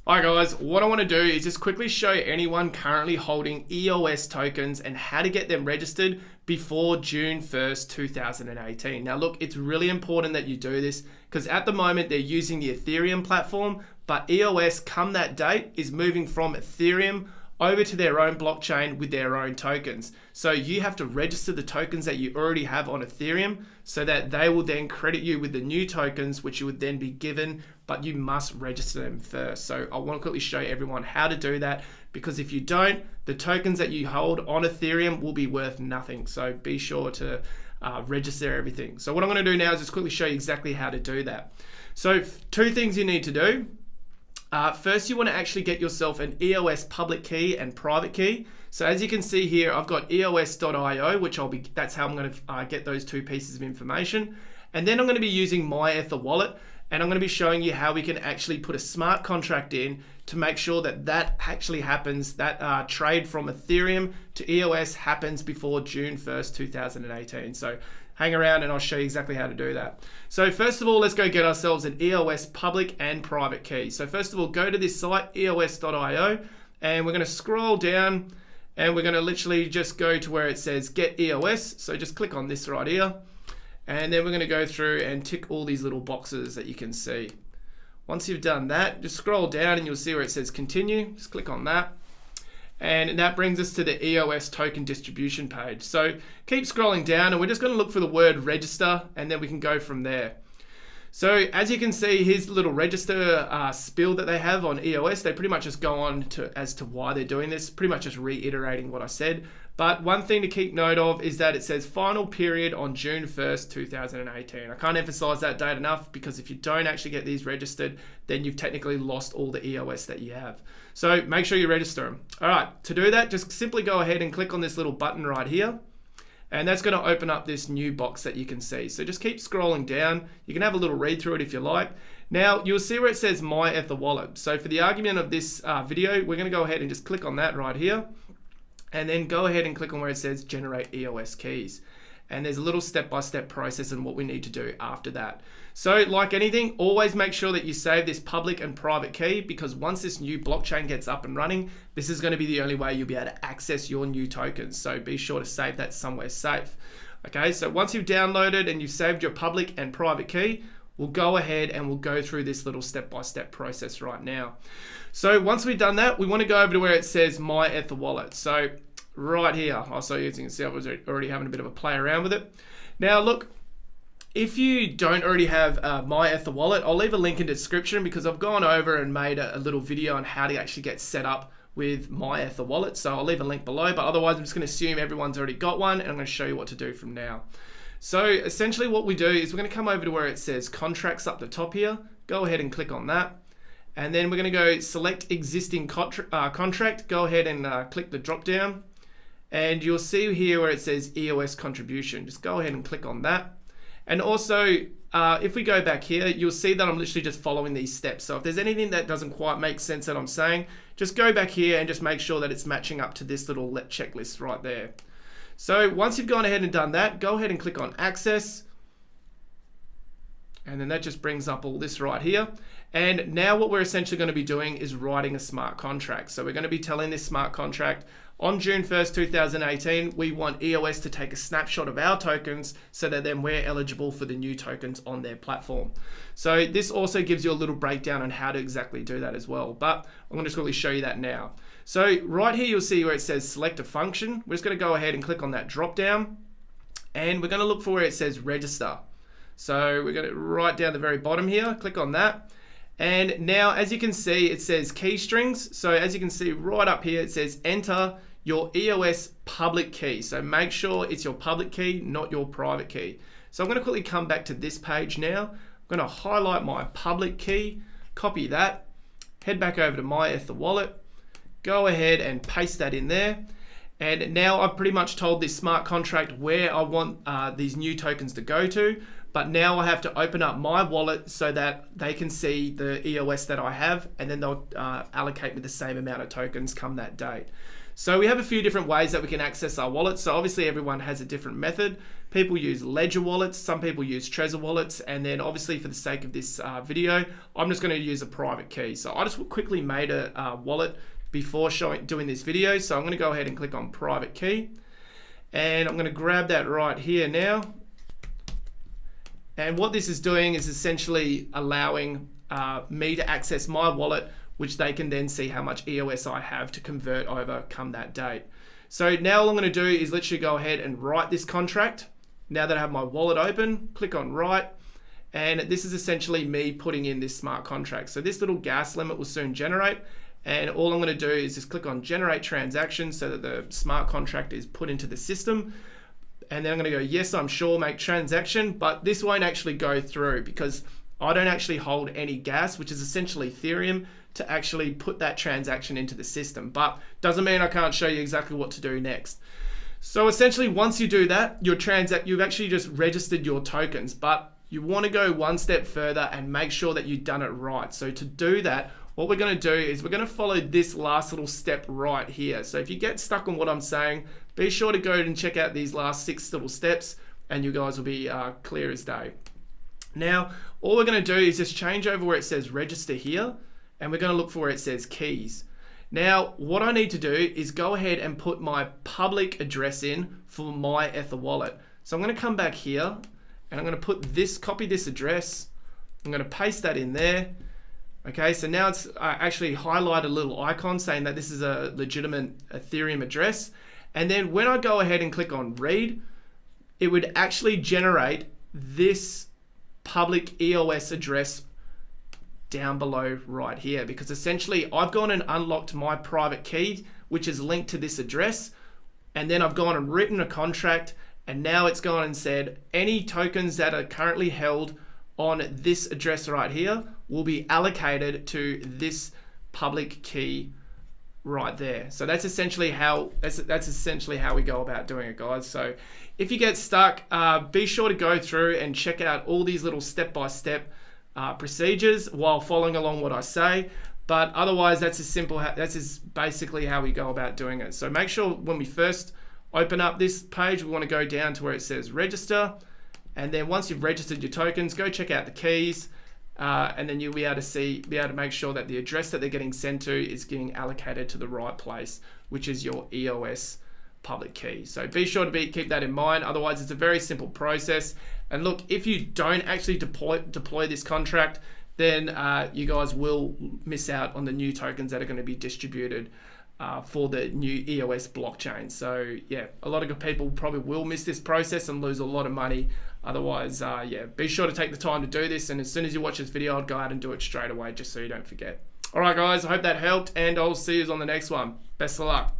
Alright guys, what I want to do is just quickly show anyone currently holding EOS tokens and how to get them registered before June 1st, 2018. Now look, it's really important that you do this because at the moment they're using the Ethereum platform, but EOS come that date is moving from Ethereum over to their own blockchain with their own tokens. So you have to register the tokens that you already have on Ethereum so that they will then credit you with the new tokens, which you would then be given, but you must register them first. So I want to quickly show everyone how to do that, because if you don't, the tokens that you hold on Ethereum will be worth nothing. So be sure to register everything. So what I'm going to do now is just quickly show you exactly how to do that. So two things you need to do. First, you want to actually get yourself an EOS public key and private key. So as you can see here, I've got EOS.io, which that's how I'm going to get those two pieces of information. And then I'm going to be using my Ether wallet, and I'm going to be showing you how we can actually put a smart contract in to make sure that that actually happens, that trade from Ethereum to EOS happens before June 1st, 2018. So hang around and I'll show you exactly how to do that. So first of all, let's go get ourselves an EOS public and private key. So first of all, go to this site, eos.io, and we're going to scroll down and we're going to literally just go to where it says get EOS. So just click on this right here. And then we're going to go through and tick all these little boxes that you can see. Once you've done that, just scroll down and you'll see where it says continue. Just click on that. And that brings us to the EOS token distribution page. So keep scrolling down and we're just going to look for the word register, and then we can go from there. So as you can see, here's the little register spiel that they have on EOS. They pretty much just go on as to why they're doing this, pretty much just reiterating what I said. But one thing to keep note of is that it says final period on June 1st, 2018. I can't emphasize that date enough, because if you don't actually get these registered, then you've technically lost all the EOS that you have. So make sure you register them. All right, to do that, just simply go ahead and click on this little button right here. And that's going to open up this new box that you can see. So just keep scrolling down. You can have a little read through it if you like. Now you'll see where it says My Ether Wallet. So for the argument of this video, we're going to go ahead and just click on that right here. And then go ahead and click on where it says Generate EOS Keys. And there's a little step-by-step process and what we need to do after that. So like anything, always make sure that you save this public and private key, because once this new blockchain gets up and running, this is going to be the only way you'll be able to access your new tokens. So be sure to save that somewhere safe. Okay, so once you've downloaded and you've saved your public and private key, we'll go ahead and we'll go through this little step-by-step process right now. So once we've done that, we want to go over to where it says My Ether Wallet. So right here, so as you can see, I was already having a bit of a play around with it. Now look, if you don't already have My Ether Wallet, I'll leave a link in the description, because I've gone over and made a little video on how to actually get set up with My Ether Wallet. So I'll leave a link below, but otherwise I'm just going to assume everyone's already got one, and I'm going to show you what to do from now. So essentially what we do is we're going to come over to where it says contracts up the top here. Go ahead and click on that. And then we're going to go select existing contract. Go ahead and click the drop down. And you'll see here where it says EOS contribution. Just go ahead and click on that. And also, if we go back here, you'll see that I'm literally just following these steps. So if there's anything that doesn't quite make sense that I'm saying, just go back here and just make sure that it's matching up to this little checklist right there. So once you've gone ahead and done that, go ahead and click on access. And then that just brings up all this right here. And now what we're essentially going to be doing is writing a smart contract. So we're going to be telling this smart contract, on June 1st, 2018, we want EOS to take a snapshot of our tokens so that then we're eligible for the new tokens on their platform. So this also gives you a little breakdown on how to exactly do that as well. But I'm going to just quickly show you that now. So right here, you'll see where it says select a function. We're just going to go ahead and click on that drop down. And we're going to look for where it says register. So we're going to right down the very bottom here, click on that. And now, as you can see, it says key strings. So as you can see right up here, it says enter your EOS public key. So make sure it's your public key, not your private key. So I'm going to quickly come back to this page now. I'm going to highlight my public key, copy that, head back over to My Ether Wallet, go ahead and paste that in there. And now I've pretty much told this smart contract where I want these new tokens to go to. But now I have to open up my wallet so that they can see the EOS that I have, and then they'll allocate me the same amount of tokens come that date. So we have a few different ways that we can access our wallets. So obviously everyone has a different method. People use Ledger wallets, some people use Trezor wallets, and then obviously for the sake of this video, I'm just going to use a private key. So I just quickly made a wallet before doing this video. So I'm going to go ahead and click on private key, and I'm going to grab that right here now. And what this is doing is essentially allowing me to access my wallet, which they can then see how much EOS I have to convert over come that date. So now all I'm going to do is literally go ahead and write this contract. Now that I have my wallet open, click on write, and this is essentially me putting in this smart contract. So this little gas limit will soon generate, and all I'm going to do is just click on generate transaction so that the smart contract is put into the system. And then I'm going to go, yes, I'm sure, make transaction, but this won't actually go through because I don't actually hold any gas, which is essentially Ethereum, to actually put that transaction into the system. But doesn't mean I can't show you exactly what to do next. So essentially, once you do that, you've actually just registered your tokens, but you want to go one step further and make sure that you've done it right. So to do that, what we're going to do is we're going to follow this last little step right here. So if you get stuck on what I'm saying, be sure to go and check out these last 6 little steps, and you guys will be clear as day. Now, all we're going to do is just change over where it says register here, and we're going to look for where it says keys. Now, what I need to do is go ahead and put my public address in for my Ether wallet. So I'm going to come back here, and I'm going to copy this address. I'm going to paste that in there. Okay, so now it's actually highlighted a little icon saying that this is a legitimate Ethereum address. And then when I go ahead and click on read, it would actually generate this public EOS address down below right here, because essentially I've gone and unlocked my private key, which is linked to this address. And then I've gone and written a contract, and now it's gone and said any tokens that are currently held on this address right here will be allocated to this public key right there. So that's essentially how we go about doing it, guys. So if you get stuck, be sure to go through and check out all these little step-by-step procedures while following along what I say. But otherwise, that's basically how we go about doing it. So make sure when we first open up this page, we want to go down to where it says register. And then once you've registered your tokens, go check out the keys, and then you'll be able to make sure that the address that they're getting sent to is getting allocated to the right place, which is your EOS public key. So be sure to keep that in mind. Otherwise, it's a very simple process. And look, if you don't actually deploy this contract, then you guys will miss out on the new tokens that are going to be distributed for the new EOS blockchain. So yeah, a lot of good people probably will miss this process and lose a lot of money. Otherwise, yeah, be sure to take the time to do this. And as soon as you watch this video, I'd go out and do it straight away just so you don't forget. All right, guys, I hope that helped, and I'll see you on the next one. Best of luck.